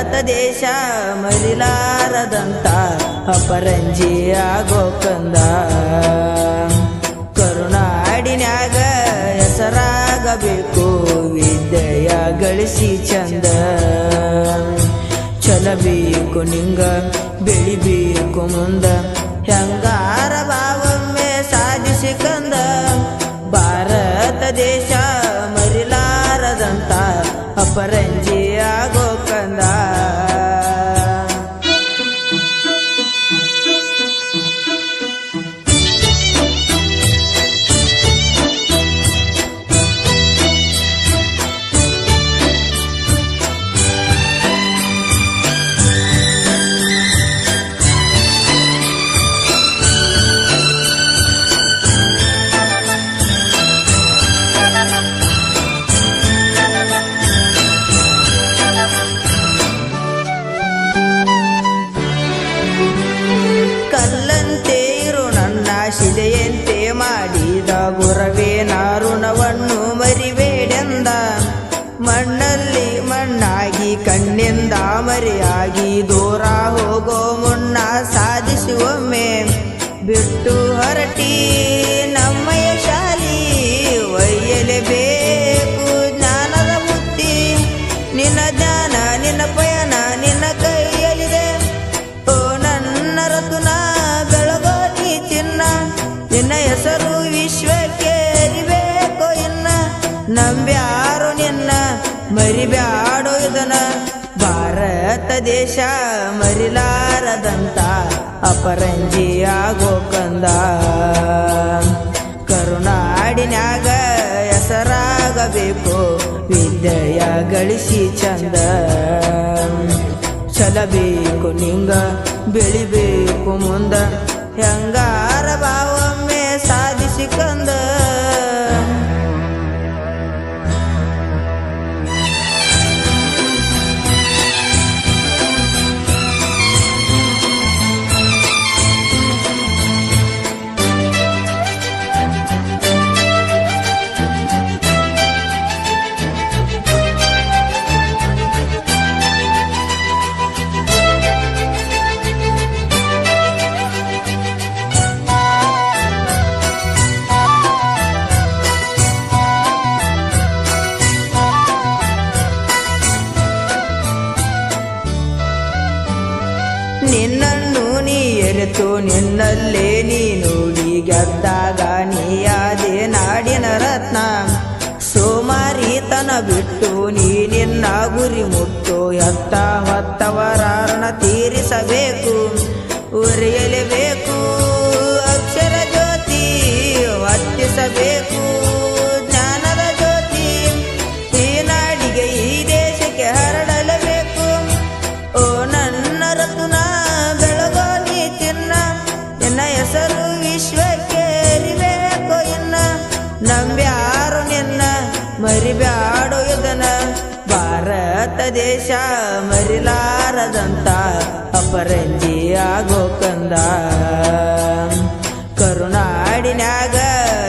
ಭಾರತ ದೇಶ ಮರಿಲಾರದಂತ ಅಪರಂಜಿ ಆಗೋ ಕಂದ ಕರುನಾಡಿನ್ಯಾಗ ಹೆಸರಾಗಬೇಕು ವಿದ್ಯೆಯ ಗಳಿಸಿ ಚಂದ ಚಲಬೇಕು ನಿಂಗ ಬೆಳಿಬೇಕು ಮುಂದ ಹೆಂಗಾರ ಭಾವೊಮ್ಮೆ ಸಾಧಿಸಿ ಕಂದ ಭಾರತ ದೇಶ ಮರಿಲಾರದಂತ ಅಪರಂಜಿ ಆಗೋ ಕಂದ ಶಿಲೆಯಂತೆ ಮಾಡಿದ ಗುರವೇನ ಋಣವನ್ನು ಮರಿಬೇಡೆಂದ ಮಣ್ಣಲ್ಲಿ ಮಣ್ಣಾಗಿ ಕಣ್ಣಿಂದ ಮರೆಯಾಗಿ ದೂರ ಹೋಗೋ ಮುನ್ನ ಸಾಧಿಸುವೊಮ್ಮೆ ಬಿಟ್ಟು ಹೊರಟಿ ನಮ್ಮಯ ಶಾಲಿ ಒಯ್ಯಲೇಬೇಕು ಜ್ಞಾನದ ಬುದ್ಧಿ ನಿನ್ನ ಜ್ಞಾನ ನಿನ್ನ ಪಯಣ ನಿನ್ನ ಕೈಯಲ್ಲಿದೆ ಓ ನನ್ನ ರತುನ ನಿನ್ನ ಹೆಸರು ವಿಶ್ವಕ್ಕೆ ಅರಿಬೇಕು ಇನ್ನ ನಂಬ್ಯಾರೋ ನಿನ್ನ ಮರಿಬ್ಯಾಡೋ ಇದನ್ನ ಭಾರತ ದೇಶ ಮರಿಲಾರದಂತ ಅಪರಂಜಿ ಆಗೋ ಕಂದ ಕರುನಾಡಿನ್ಯಾಗ ಹೆಸರಾಗಬೇಕು ವಿದ್ಯೆಯ ಗಳಿಸಿ ಚಂದ ಚಲಬೇಕು ನಿಂಗ ಬೆಳಿಬೇಕು ಮುಂದ ಹೆಂಗಾರ ಭಾವೊಮ್ಮೆ ಸಾಧಿಸಿ ಕಂದ ನಿನ್ನನ್ನು ನೀ ಎರೆತು ನಿನ್ನಲ್ಲೇ ನೀ ನೋಡಿ ಗೆದ್ದಾಗ ನೀಯಾದೆ ನಾಡಿನ ರತ್ನ ಸೋಮಾರಿತನ ಬಿಟ್ಟು ನೀ ನಿನ್ನ ಗುರಿ ಮುಟ್ಟು ಎತ್ತ ಹೊತ್ತವರಾರಣ ತೀರಿಸಬೇಕು ಉರಿಯಲೇಬೇಕು ಅಕ್ಷರ ಜ್ಯೋತಿ ವರ್ತಿಸಬೇಕು ಜ್ಞಾನದ ಜ್ಯೋತಿ ಈ ನಾಡಿಗೆ ಈ ದೇಶಕ್ಕೆ ಹರಡಲೇಬೇಕು ಓ ನನ್ನ ರತುನ ಹೆಸರು ವಿಶ್ವಕ್ಕೆ ಅರಿಬೇಕು ಇನ್ನ ನಂಬ್ಯಾರೋ ನಿನ್ನ ಮರಿಬ್ಯಾಡೋ ಇದನ್ನ ಭಾರತ ದೇಶ ಮರಿಲಾರದಂತ ಅಪರಂಜಿ ಆಗೋ ಕಂದ ಕರುನಾಡಿನ್ಯಾಗ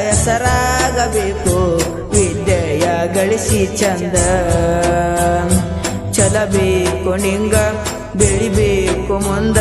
ಹೆಸರಾಗಬೇಕು ವಿದ್ಯೆಯ ಗಳಿಸಿ ಚಂದ ಚಲಬೇಕು ನಿಂಗ ಬೆಳಿಬೇಕು ಮುಂದ